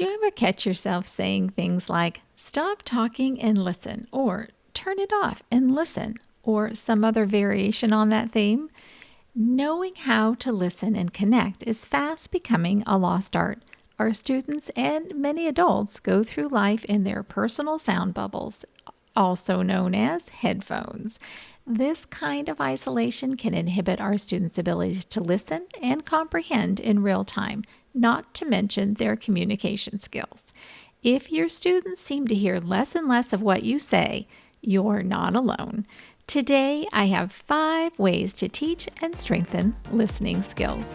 Do you ever catch yourself saying things like, stop talking and listen, or turn it off and listen, or some other variation on that theme? Knowing how to listen and connect is fast becoming a lost art. Our students and many adults go through life in their personal sound bubbles, also known as headphones. This kind of isolation can inhibit our students' ability to listen and comprehend in real time, not to mention their communication skills. If your students seem to hear less and less of what you say, you're not alone. Today, I have 5 ways to teach and strengthen listening skills.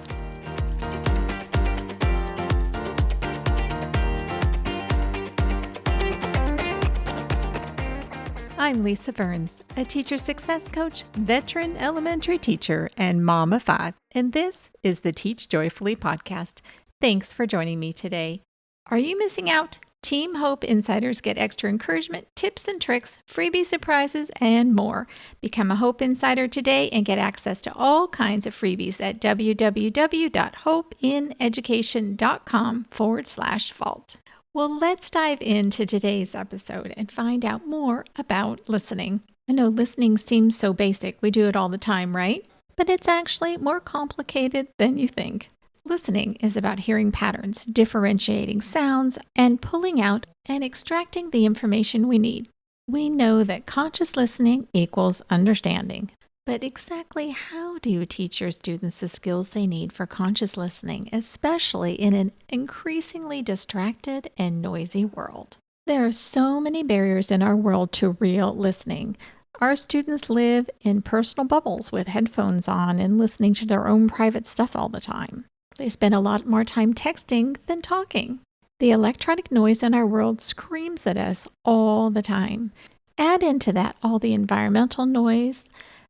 I'm Lisa Burns, a teacher success coach, veteran elementary teacher, and mom of 5, and this is the Teach Joyfully podcast. Thanks for joining me today. Are you missing out? Team H.O.P.E Insiders get extra encouragement, tips and tricks, freebie surprises, and more. Become a H.O.P.E Insider today and get access to all kinds of freebies at www.hopeineducation.com/vault. Well, let's dive into today's episode and find out more about listening. I know listening seems so basic. We do it all the time, right? But it's actually more complicated than you think. Listening is about hearing patterns, differentiating sounds, and pulling out and extracting the information we need. We know that conscious listening equals understanding. But exactly how do you teach your students the skills they need for conscious listening, especially in an increasingly distracted and noisy world? There are so many barriers in our world to real listening. Our students live in personal bubbles with headphones on and listening to their own private stuff all the time. They spend a lot more time texting than talking. The electronic noise in our world screams at us all the time. Add into that all the environmental noise,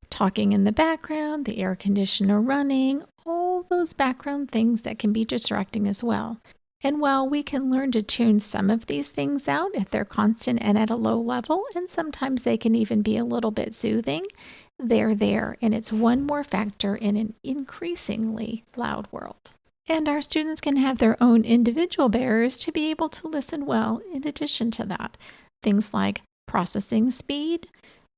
talking in the background, the air conditioner running, all those background things that can be distracting as well. And while we can learn to tune some of these things out if they're constant and at a low level, and sometimes they can even be a little bit soothing, they're there, and it's one more factor in an increasingly loud world. And our students can have their own individual barriers to be able to listen well in addition to that. Things like processing speed,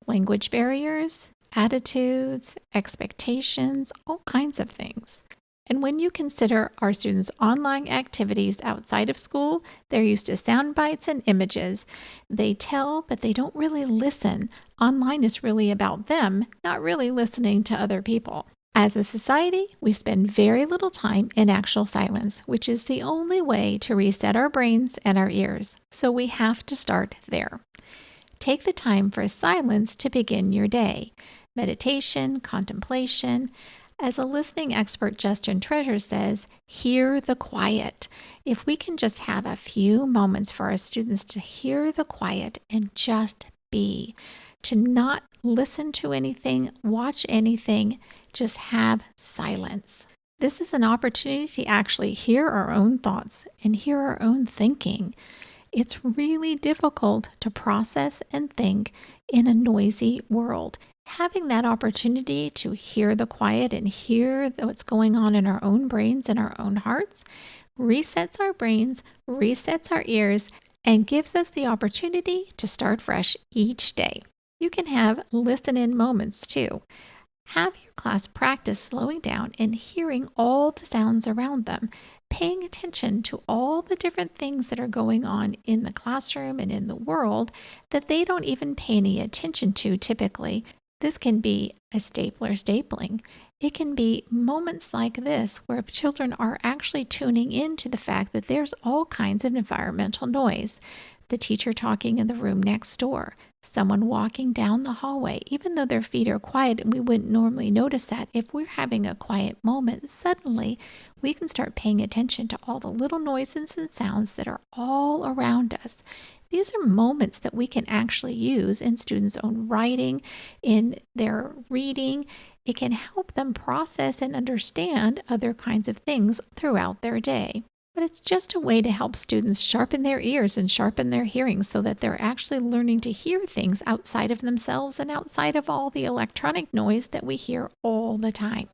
language barriers, attitudes, expectations, all kinds of things. And when you consider our students' online activities outside of school, they're used to sound bites and images. They tell, but they don't really listen. Online is really about them, not really listening to other people. As a society, we spend very little time in actual silence, which is the only way to reset our brains and our ears. So we have to start there. Take the time for silence to begin your day. Meditation, contemplation. As a listening expert, Justin Treasure says, hear the quiet. If we can just have a few moments for our students to hear the quiet and just be, to not listen to anything, watch anything, just have silence. This is an opportunity to actually hear our own thoughts and hear our own thinking. It's really difficult to process and think in a noisy world. Having that opportunity to hear the quiet and hear what's going on in our own brains and our own hearts resets our brains, resets our ears, and gives us the opportunity to start fresh each day. You can have listen-in moments too. Have your class practice slowing down and hearing all the sounds around them, paying attention to all the different things that are going on in the classroom and in the world that they don't even pay any attention to typically. This can be a stapler stapling. It can be moments like this where children are actually tuning into the fact that there's all kinds of environmental noise. The teacher talking in the room next door, someone walking down the hallway, even though their feet are quiet and we wouldn't normally notice that. If we're having a quiet moment, suddenly we can start paying attention to all the little noises and sounds that are all around us. These are moments that we can actually use in students' own writing, in their reading. It can help them process and understand other kinds of things throughout their day. But it's just a way to help students sharpen their ears and sharpen their hearing so that they're actually learning to hear things outside of themselves and outside of all the electronic noise that we hear all the time.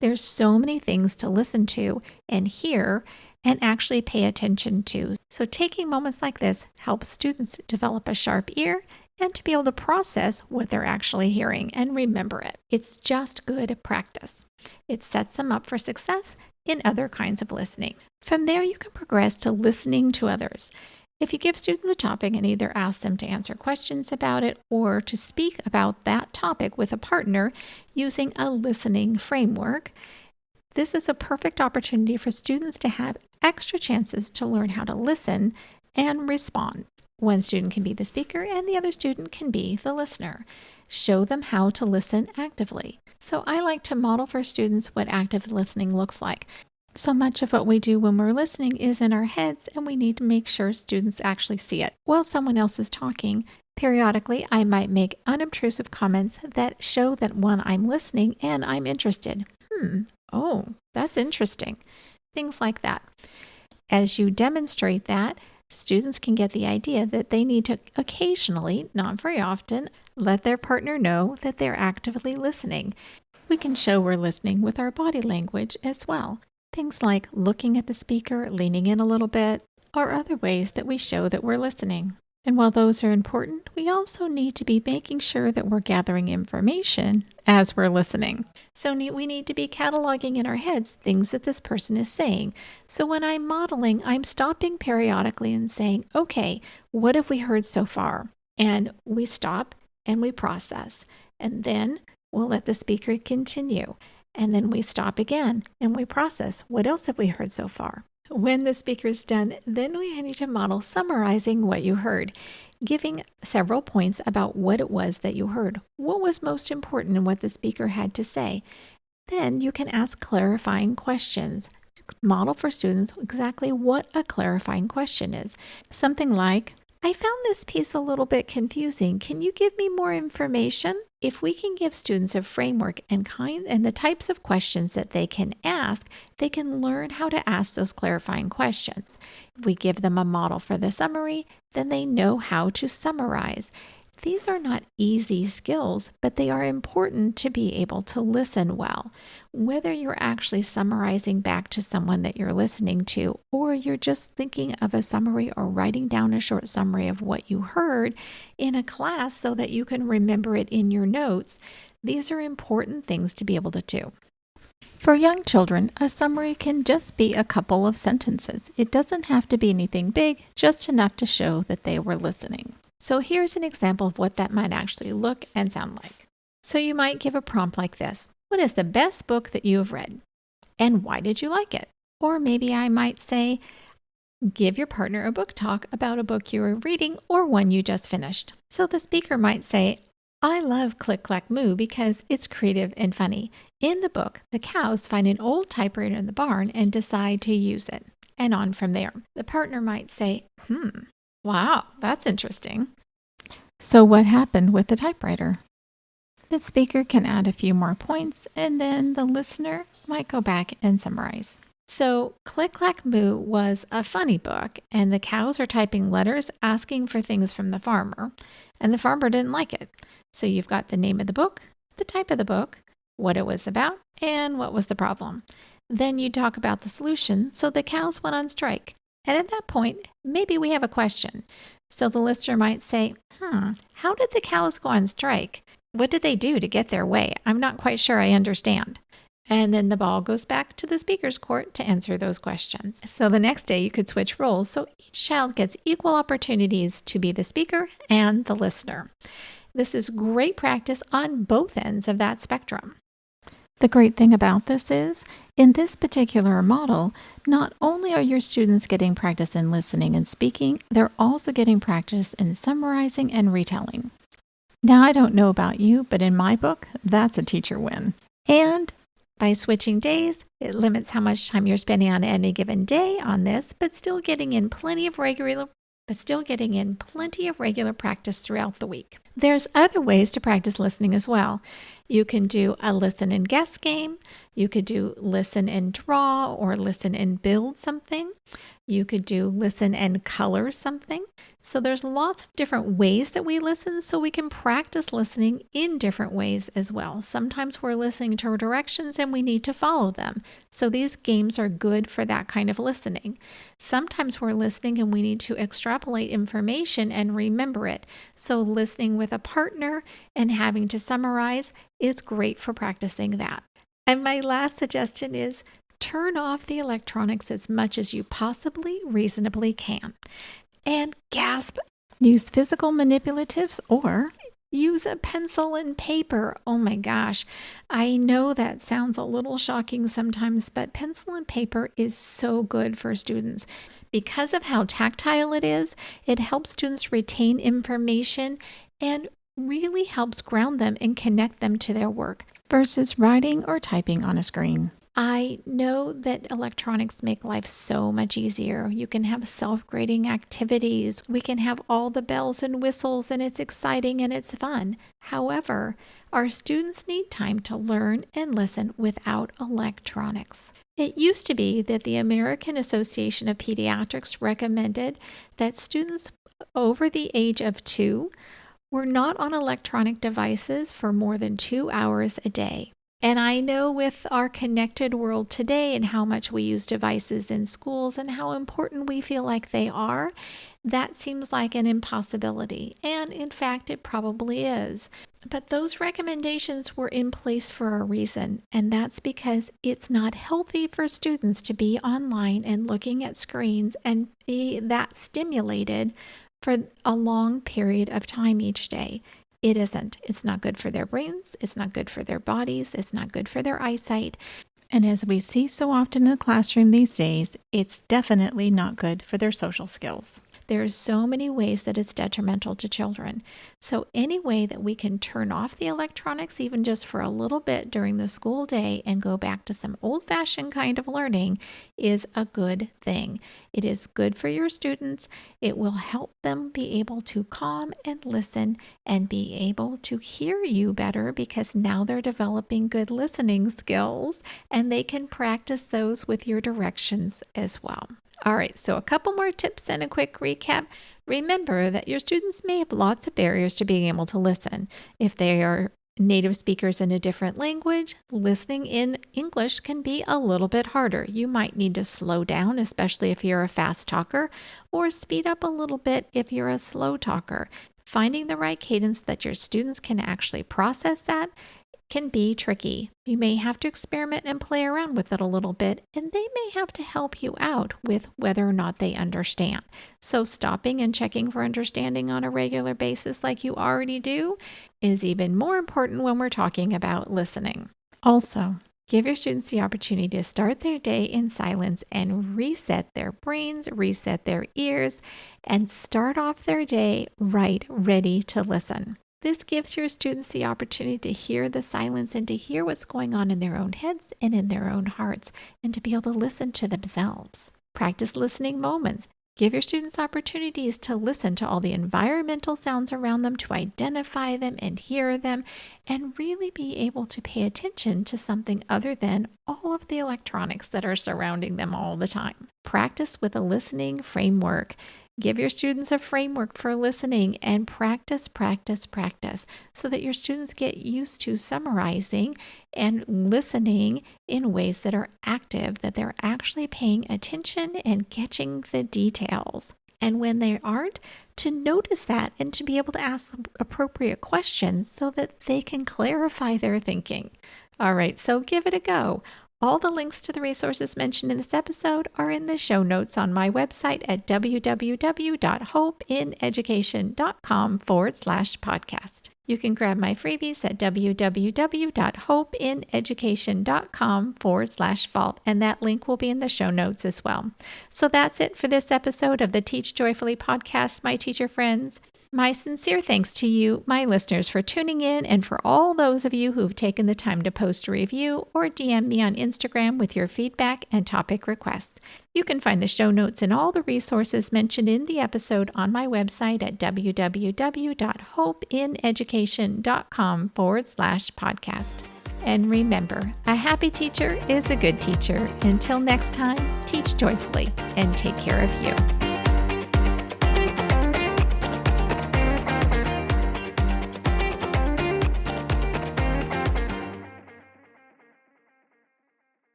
There's so many things to listen to and hear and actually pay attention to. So taking moments like this helps students develop a sharp ear and to be able to process what they're actually hearing and remember it. It's just good practice. It sets them up for success in other kinds of listening. From there, you can progress to listening to others. If you give students a topic and either ask them to answer questions about it or to speak about that topic with a partner using a listening framework, this is a perfect opportunity for students to have extra chances to learn how to listen and respond. One student can be the speaker and the other student can be the listener. Show them how to listen actively. So I like to model for students what active listening looks like. So much of what we do when we're listening is in our heads, and we need to make sure students actually see it. While someone else is talking, periodically I might make unobtrusive comments that show that, one, I'm listening and I'm interested. Oh, that's interesting. Things like that. As you demonstrate that, students can get the idea that they need to occasionally, not very often, let their partner know that they're actively listening. We can show we're listening with our body language as well. Things like looking at the speaker, leaning in a little bit, are other ways that we show that we're listening. And while those are important, we also need to be making sure that we're gathering information as we're listening. So we need to be cataloging in our heads things that this person is saying. So when I'm modeling, I'm stopping periodically and saying, okay, what have we heard so far? And we stop and we process. And then we'll let the speaker continue. And then we stop again and we process. What else have we heard so far? When the speaker's done, then we need to model summarizing what you heard, giving several points about what it was that you heard, what was most important in what the speaker had to say. Then you can ask clarifying questions. Model for students exactly what a clarifying question is. Something like, I found this piece a little bit confusing. Can you give me more information? If we can give students a framework and the types of questions that they can ask, they can learn how to ask those clarifying questions. If we give them a model for the summary, then they know how to summarize. These are not easy skills, but they are important to be able to listen well. Whether you're actually summarizing back to someone that you're listening to, or you're just thinking of a summary or writing down a short summary of what you heard in a class so that you can remember it in your notes, these are important things to be able to do. For young children, a summary can just be a couple of sentences. It doesn't have to be anything big, just enough to show that they were listening. So here's an example of what that might actually look and sound like. So you might give a prompt like this. What is the best book that you have read? And why did you like it? Or maybe I might say, give your partner a book talk about a book you were reading or one you just finished. So the speaker might say, I love Click Clack Moo because it's creative and funny. In the book, the cows find an old typewriter in the barn and decide to use it. And on from there. The partner might say, wow, that's interesting. So what happened with the typewriter? The speaker can add a few more points, and then the listener might go back and summarize. So Click Clack Moo was a funny book, and the cows are typing letters asking for things from the farmer, and the farmer didn't like it. So you've got the name of the book, the type of the book, what it was about, and what was the problem. Then you talk about the solution, so the cows went on strike. And at that point, maybe we have a question. So the listener might say, how did the cows go on strike? What did they do to get their way? I'm not quite sure I understand. And then the ball goes back to the speaker's court to answer those questions. So the next day you could switch roles so each child gets equal opportunities to be the speaker and the listener. This is great practice on both ends of that spectrum. The great thing about this is, in this particular model, not only are your students getting practice in listening and speaking, they're also getting practice in summarizing and retelling. Now, I don't know about you, but in my book, that's a teacher win. And by switching days, it limits how much time you're spending on any given day on this, but still getting in plenty of regular practice throughout the week. There's other ways to practice listening as well. You can do a listen and guess game. You could do listen and draw or listen and build something. You could do listen and color something. So there's lots of different ways that we listen, so we can practice listening in different ways as well. Sometimes we're listening to directions and we need to follow them. So these games are good for that kind of listening. Sometimes we're listening and we need to extrapolate information and remember it. So listening with a partner and having to summarize is great for practicing that. And my last suggestion is turn off the electronics as much as you possibly reasonably can. And gasp, use physical manipulatives or use a pencil and paper. Oh my gosh, I know that sounds a little shocking sometimes, but pencil and paper is so good for students. Because of how tactile it is, it helps students retain information and really helps ground them and connect them to their work versus writing or typing on a screen. I know that electronics make life so much easier. You can have self-grading activities. We can have all the bells and whistles, and it's exciting and it's fun. However, our students need time to learn and listen without electronics. It used to be that the American Association of Pediatrics recommended that students over the age of 2 were not on electronic devices for more than 2 hours a day. And I know with our connected world today and how much we use devices in schools and how important we feel like they are, that seems like an impossibility. And in fact, it probably is. But those recommendations were in place for a reason. And that's because it's not healthy for students to be online and looking at screens and be that stimulated for a long period of time each day. It isn't. It's not good for their brains. It's not good for their bodies. It's not good for their eyesight. And as we see so often in the classroom these days, it's definitely not good for their social skills. There's so many ways that it's detrimental to children. So any way that we can turn off the electronics, even just for a little bit during the school day and go back to some old-fashioned kind of learning is a good thing. It is good for your students. It will help them be able to calm and listen and be able to hear you better because now they're developing good listening skills and they can practice those with your directions as well. All right, so a couple more tips and a quick recap. Remember that your students may have lots of barriers to being able to listen. If they are native speakers in a different language, listening in English can be a little bit harder. You might need to slow down, especially if you're a fast talker, or speed up a little bit if you're a slow talker. Finding the right cadence that your students can actually process that can be tricky. You may have to experiment and play around with it a little bit, and they may have to help you out with whether or not they understand. So stopping and checking for understanding on a regular basis like you already do is even more important when we're talking about listening. Also, give your students the opportunity to start their day in silence and reset their brains, reset their ears, and start off their day right, ready to listen. This gives your students the opportunity to hear the silence and to hear what's going on in their own heads and in their own hearts and to be able to listen to themselves. Practice listening moments. Give your students opportunities to listen to all the environmental sounds around them, to identify them and hear them, and really be able to pay attention to something other than all of the electronics that are surrounding them all the time. Practice with a listening framework. Give your students a framework for listening and practice so that your students get used to summarizing and listening in ways that are active, that they're actually paying attention and catching the details. And when they aren't, to notice that and to be able to ask appropriate questions so that they can clarify their thinking. All right, so give it a go. All the links to the resources mentioned in this episode are in the show notes on my website at www.hopeineducation.com/podcast. You can grab my freebies at www.hopeineducation.com/vault, and that link will be in the show notes as well. So that's it for this episode of the Teach Joyfully podcast, my teacher friends. My sincere thanks to you, my listeners, for tuning in, and for all those of you who've taken the time to post a review or DM me on Instagram with your feedback and topic requests. You can find the show notes and all the resources mentioned in the episode on my website at www.hopeineducation.com/podcast. And remember, a happy teacher is a good teacher. Until next time, teach joyfully and take care of you.